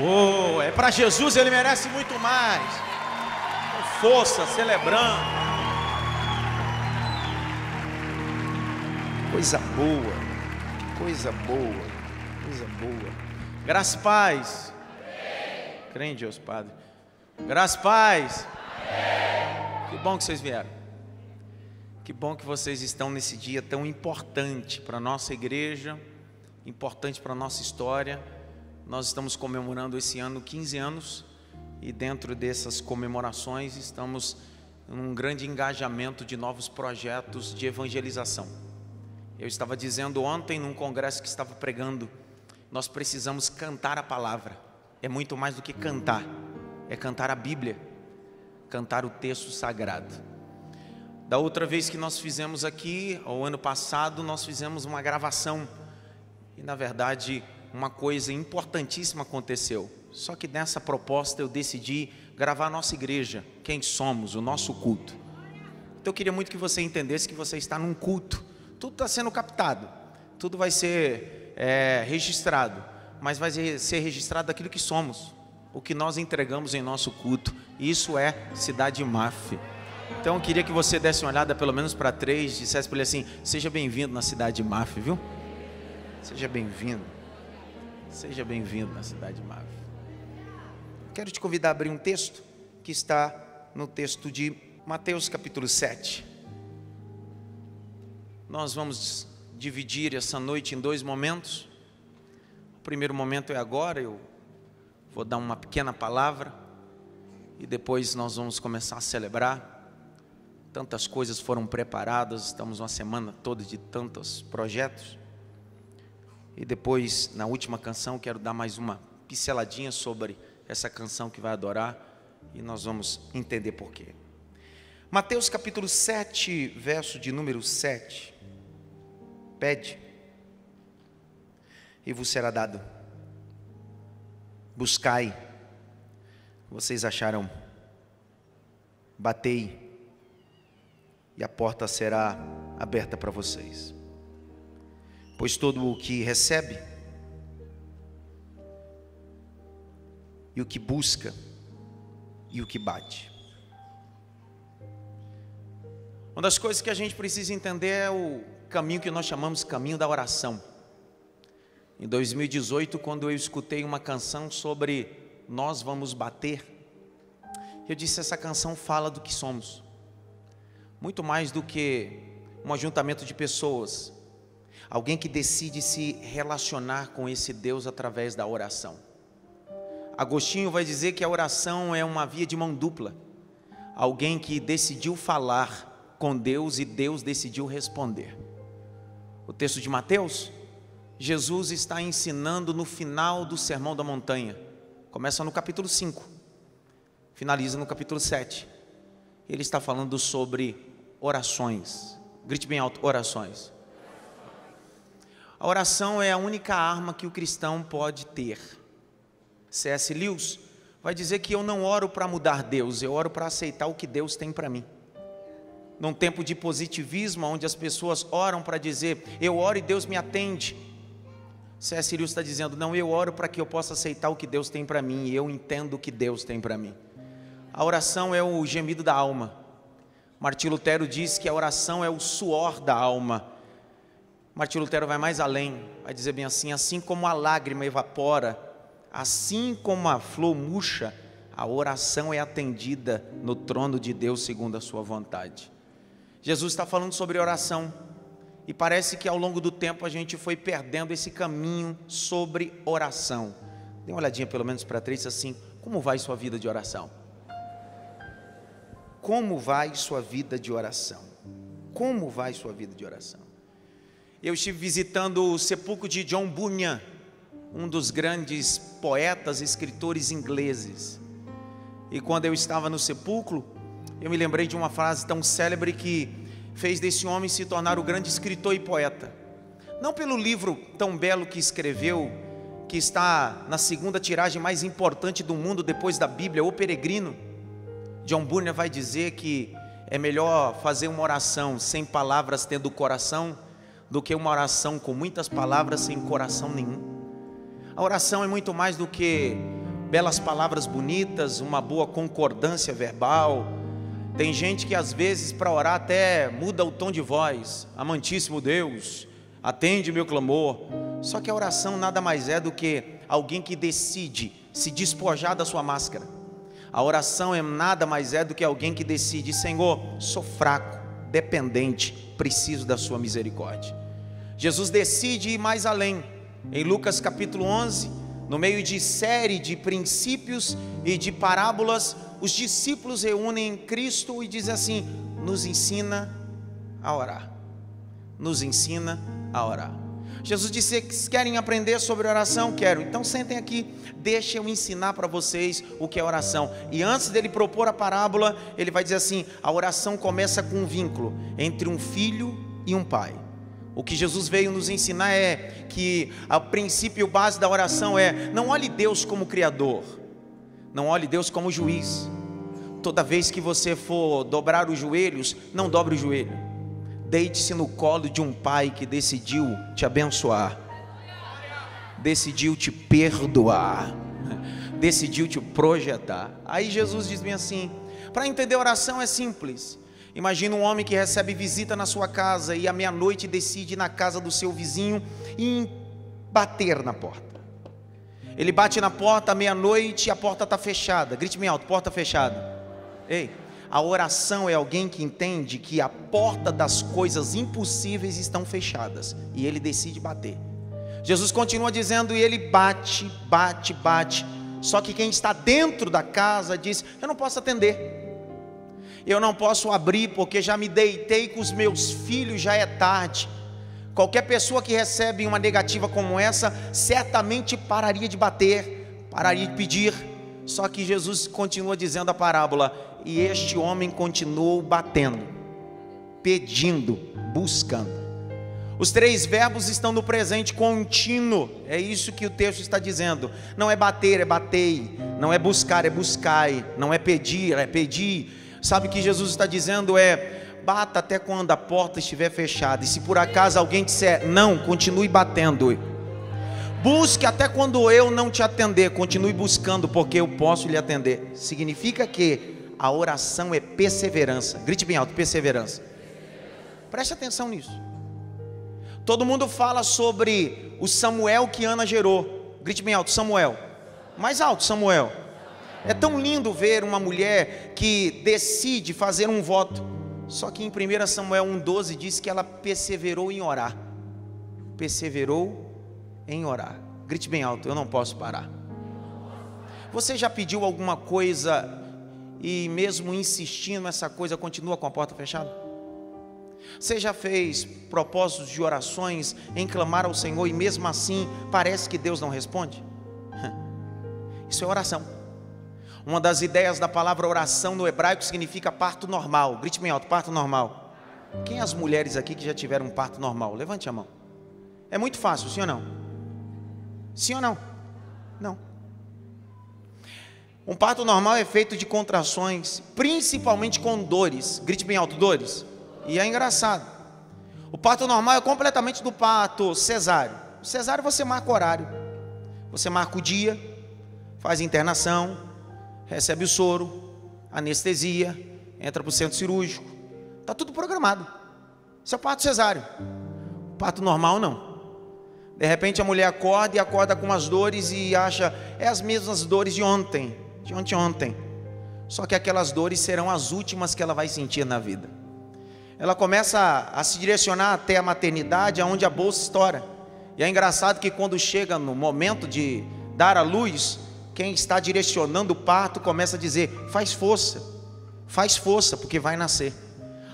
Oh, é para Jesus, Ele merece muito mais. Com força, celebrando. Coisa boa, coisa boa, coisa boa. Graça e paz. Crê em Deus, Padre. Graça e paz. Que bom que vocês vieram. Que bom que vocês estão nesse dia tão importante para a nossa igreja, importante para a nossa história. Nós estamos comemorando esse ano 15 anos e dentro dessas comemorações estamos num grande engajamento de novos projetos de evangelização. Eu estava dizendo ontem num congresso que estava pregando, nós precisamos cantar a palavra. É muito mais do que cantar, é cantar a Bíblia, cantar o texto sagrado. Da outra vez que nós fizemos aqui, o ano passado, nós fizemos uma gravação e na verdade uma coisa importantíssima aconteceu. Só que nessa proposta eu decidi gravar a nossa igreja, quem somos, o nosso culto. Então eu queria muito que você entendesse que você está num culto. Tudo está sendo captado, tudo vai ser registrado, mas vai ser registrado aquilo que somos, o que nós entregamos em nosso culto. Isso é Cidade Maf. Então eu queria que você desse uma olhada pelo menos para 3, dissesse para ele assim: seja bem-vindo na Cidade Maf, viu? Seja bem-vindo. Seja bem-vindo na Cidade Maf. Quero te convidar a abrir um texto que está no texto de Mateus capítulo 7. Nós vamos dividir essa noite em 2 momentos. O primeiro momento é agora, eu vou dar uma pequena palavra e depois nós vamos começar a celebrar. Tantas coisas foram preparadas, estamos uma semana toda de tantos projetos. E depois, na última canção, quero dar mais uma pinceladinha sobre essa canção que vai adorar e nós vamos entender por quê. Mateus capítulo 7, verso de número 7. Pede, e vos será dado. Buscai, vocês acharão. Batei, e a porta será aberta para vocês. Pois todo o que recebe e o que busca e o que bate. Uma das coisas que a gente precisa entender é o caminho que nós chamamos caminho da oração. Em 2018, quando eu escutei uma canção sobre nós vamos bater, eu disse: essa canção fala do que somos, muito mais do que um ajuntamento de pessoas. Alguém que decide se relacionar com esse Deus através da oração. Agostinho vai dizer que a oração é uma via de mão dupla. Alguém que decidiu falar com Deus e Deus decidiu responder. O texto de Mateus, Jesus está ensinando no final do Sermão da Montanha. Começa no capítulo 5, finaliza no capítulo 7. Ele está falando sobre orações. Grite bem alto: orações. A oração é a única arma que o cristão pode ter. C.S. Lewis vai dizer que eu não oro para mudar Deus, eu oro para aceitar o que Deus tem para mim. Num tempo de positivismo, onde as pessoas oram para dizer eu oro e Deus me atende, C.S. Lewis está dizendo: não, eu oro para que eu possa aceitar o que Deus tem para mim, e eu entendo o que Deus tem para mim. A oração é o gemido da alma. Martim Lutero diz que a oração é o suor da alma. Martim Lutero vai mais além, vai dizer bem assim: assim como a lágrima evapora, assim como a flor murcha, a oração é atendida no trono de Deus segundo a sua vontade. Jesus está falando sobre oração, e parece que ao longo do tempo a gente foi perdendo esse caminho sobre oração. Dê uma olhadinha pelo menos para 3 assim: como vai sua vida de oração? Como vai sua vida de oração? Como vai sua vida de oração? Eu estive visitando o sepulcro de John Bunyan, um dos grandes poetas, escritores ingleses. E quando eu estava no sepulcro, eu me lembrei de uma frase tão célebre que fez desse homem se tornar o grande escritor e poeta. Não pelo livro tão belo que escreveu, que está na 2ª tiragem mais importante do mundo depois da Bíblia, O Peregrino. John Bunyan vai dizer que é melhor fazer uma oração sem palavras tendo o coração, do que uma oração com muitas palavras sem coração nenhum. A oração é muito mais do que belas palavras bonitas, uma boa concordância verbal. Tem gente que às vezes para orar até muda o tom de voz. Amantíssimo Deus, atende meu clamor. Só que a oração nada mais é do que alguém que decide se despojar da sua máscara. A oração é nada mais é do que alguém que decide: Senhor, sou fraco, dependente, preciso da sua misericórdia. Jesus decide ir mais além. Em Lucas capítulo 11, no meio de série de princípios e de parábolas, os discípulos reúnem Cristo e dizem assim: nos ensina a orar. Nos ensina a orar. Jesus disse: vocês querem aprender sobre oração? Quero. Então sentem aqui, deixa eu ensinar para vocês o que é oração. E antes dele propor a parábola, ele vai dizer assim: a oração começa com um vínculo entre um filho e um pai. O que Jesus veio nos ensinar é que o princípio base da oração é: não olhe Deus como Criador, não olhe Deus como juiz. Toda vez que você for dobrar os joelhos, não dobre o joelho, deite-se no colo de um pai que decidiu te abençoar, decidiu te perdoar, decidiu te projetar. Aí Jesus diz bem assim: para entender a oração é simples. Imagina um homem que recebe visita na sua casa e à meia-noite decide ir na casa do seu vizinho e bater na porta. Ele bate na porta à meia-noite e a porta está fechada. Grite bem alto: porta fechada. Ei, a oração é alguém que entende que a porta das coisas impossíveis estão fechadas e ele decide bater. Jesus continua dizendo: e ele bate, bate, bate. Só que quem está dentro da casa diz: eu não posso atender, eu não posso abrir porque já me deitei com os meus filhos, já é tarde. Qualquer pessoa que recebe uma negativa como essa certamente pararia de bater, pararia de pedir. Só que Jesus continua dizendo a parábola: e este homem continuou batendo, pedindo, buscando. Os três verbos estão no presente contínuo. É isso que o texto está dizendo. Não é bater, é batei. Não é buscar, é buscai. Não é pedir, é pedir. Sabe o que Jesus está dizendo? É: bata até quando a porta estiver fechada. E se por acaso alguém disser não, continue batendo. Busque até quando eu não te atender, continue buscando, porque eu posso lhe atender. Significa que a oração é perseverança. Grite bem alto: perseverança. Preste atenção nisso. Todo mundo fala sobre o Samuel que Ana gerou. Grite bem alto: Samuel. Mais alto: Samuel. É tão lindo ver uma mulher que decide fazer um voto. Só que em 1 Samuel 1,12 diz que ela perseverou em orar. Perseverou em orar. Grite bem alto: eu não posso parar. Você já pediu alguma coisa e mesmo insistindo nessa coisa continua com a porta fechada? Você já fez propósitos de orações em clamar ao Senhor e mesmo assim parece que Deus não responde? Isso é oração. Uma das ideias da palavra oração no hebraico significa parto normal. Grite bem alto: parto normal. Quem é as mulheres aqui que já tiveram um parto normal? Levante a mão. É muito fácil, sim ou não? Sim ou não? Não. Um parto normal é feito de contrações, principalmente com dores. Grite bem alto: dores. E é engraçado, o parto normal é completamente do parto cesáreo. O cesáreo você marca o horário, você marca o dia, faz internação, recebe o soro, anestesia, entra para o centro cirúrgico, está tudo programado. Isso é parto cesáreo. O parto normal não. De repente a mulher acorda e acorda com as dores e acha: é as mesmas dores de ontem, de ontem. Só que aquelas dores serão as últimas que ela vai sentir na vida. Ela começa a se direcionar até a maternidade, onde a bolsa estoura. E é engraçado que quando chega no momento de dar à luz, quem está direcionando o parto começa a dizer: faz força, porque vai nascer.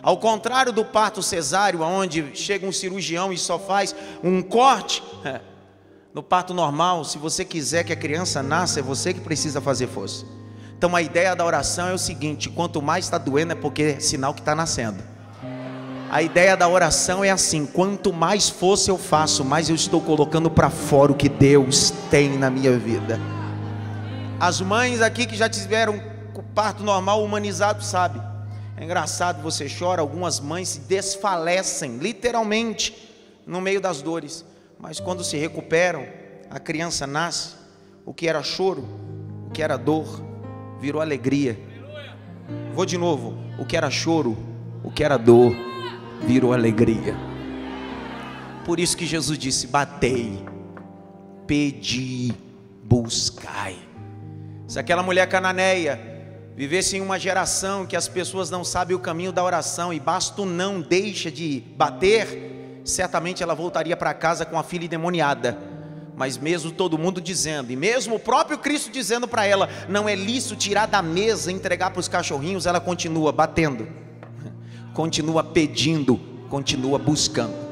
Ao contrário do parto cesáreo, onde chega um cirurgião e só faz um corte, no parto normal, se você quiser que a criança nasça, é você que precisa fazer força. Então a ideia da oração é o seguinte: quanto mais está doendo é porque é sinal que está nascendo. A ideia da oração é assim: quanto mais força eu faço, mais eu estou colocando para fora o que Deus tem na minha vida. As mães aqui que já tiveram parto normal humanizado sabem. É engraçado, você chora, algumas mães se desfalecem, literalmente, no meio das dores. Mas quando se recuperam, a criança nasce, o que era choro, o que era dor virou alegria. Vou de novo. O que era choro, o que era dor virou alegria. Por isso que Jesus disse: batei, pedi, buscai. Se aquela mulher cananeia vivesse em uma geração que as pessoas não sabem o caminho da oração e basta o não deixa de bater, certamente ela voltaria para casa com a filha endemoniada. Mas mesmo todo mundo dizendo, e mesmo o próprio Cristo dizendo para ela: não é lícito tirar da mesa e entregar para os cachorrinhos, ela continua batendo, continua pedindo, continua buscando.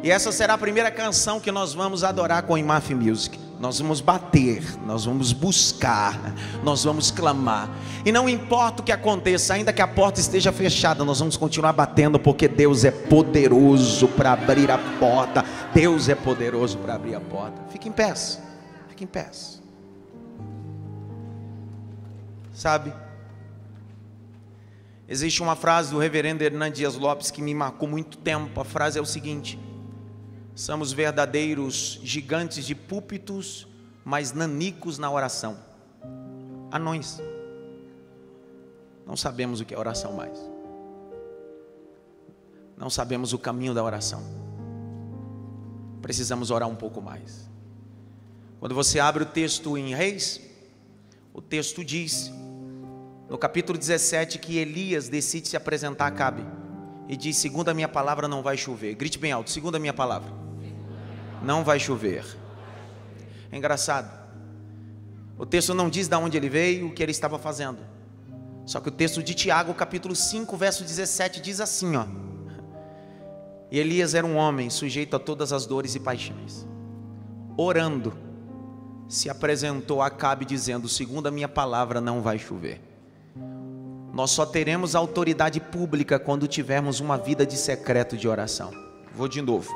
E essa será a primeira canção que nós vamos adorar com o IMAF Music. Nós vamos bater, nós vamos buscar, nós vamos clamar. E não importa o que aconteça, ainda que a porta esteja fechada, nós vamos continuar batendo, porque Deus é poderoso para abrir a porta. Deus é poderoso para abrir a porta. Fique em pé, fique em pé. Sabe, existe uma frase do reverendo Hernan Dias Lopes que me marcou muito tempo. A frase é o seguinte: somos verdadeiros gigantes de púlpitos, mas nanicos na oração. Anões. Não sabemos o que é oração mais. Não sabemos o caminho da oração. Precisamos orar um pouco mais. Quando você abre o texto em Reis, o texto diz, no capítulo 17, que Elias decide se apresentar a Acabe e diz: segundo a minha palavra não vai chover. Grite bem alto: segundo a minha palavra não vai chover. É engraçado, o texto não diz de onde ele veio, o que ele estava fazendo. Só que o texto de Tiago, capítulo 5, verso 17, diz assim, ó: e Elias era um homem sujeito a todas as dores e paixões. Orando, se apresentou a Acabe dizendo: segundo a minha palavra não vai chover. Nós só teremos autoridade pública quando tivermos uma vida de secreto de oração. Vou de novo.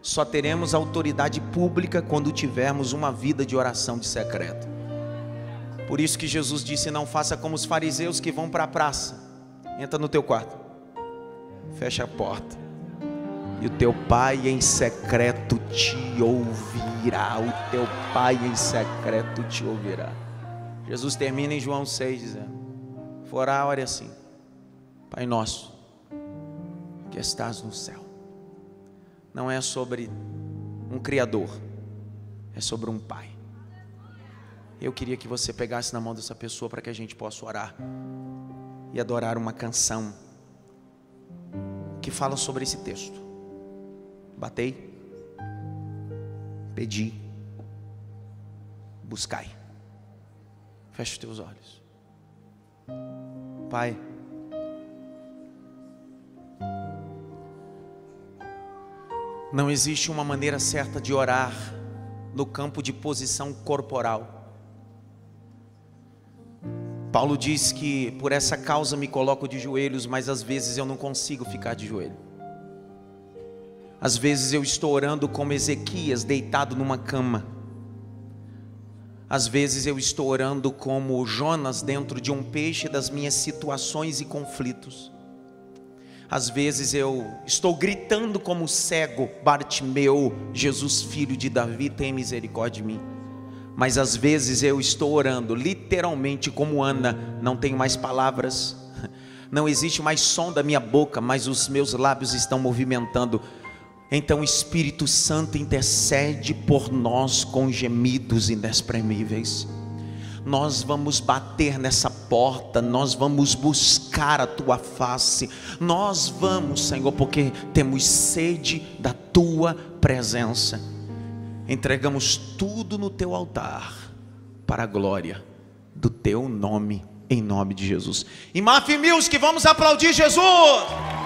Só teremos autoridade pública quando tivermos uma vida de oração de secreto. Por isso que Jesus disse: não faça como os fariseus que vão para a praça. Entra no teu quarto, fecha a porta, e o teu pai em secreto te ouvirá. O teu pai em secreto te ouvirá. Jesus termina em João 6 dizendo: for orar, ore assim: Pai nosso que estás no céu. Não é sobre um criador, é sobre um pai. Eu queria que você pegasse na mão dessa pessoa para que a gente possa orar e adorar uma canção que fala sobre esse texto. Batei, pedi, buscai. Feche os teus olhos. Pai, não existe uma maneira certa de orar no campo de posição corporal. Paulo diz que por essa causa me coloco de joelhos, mas às vezes eu não consigo ficar de joelho. Às vezes eu estou orando como Ezequias, deitado numa cama. Às vezes eu estou orando como Jonas dentro de um peixe das minhas situações e conflitos. Às vezes eu estou gritando como cego Bartimeu: Jesus, filho de Davi, tem misericórdia de mim. Mas às vezes eu estou orando literalmente como Ana, não tenho mais palavras, não existe mais som da minha boca, mas os meus lábios estão movimentando. Então o Espírito Santo intercede por nós com gemidos inexprimíveis. Nós vamos bater nessa porta, nós vamos buscar a tua face, nós vamos, Senhor, porque temos sede da tua presença. Entregamos tudo no teu altar, para a glória do teu nome, em nome de Jesus. IMAF Music, vamos aplaudir Jesus.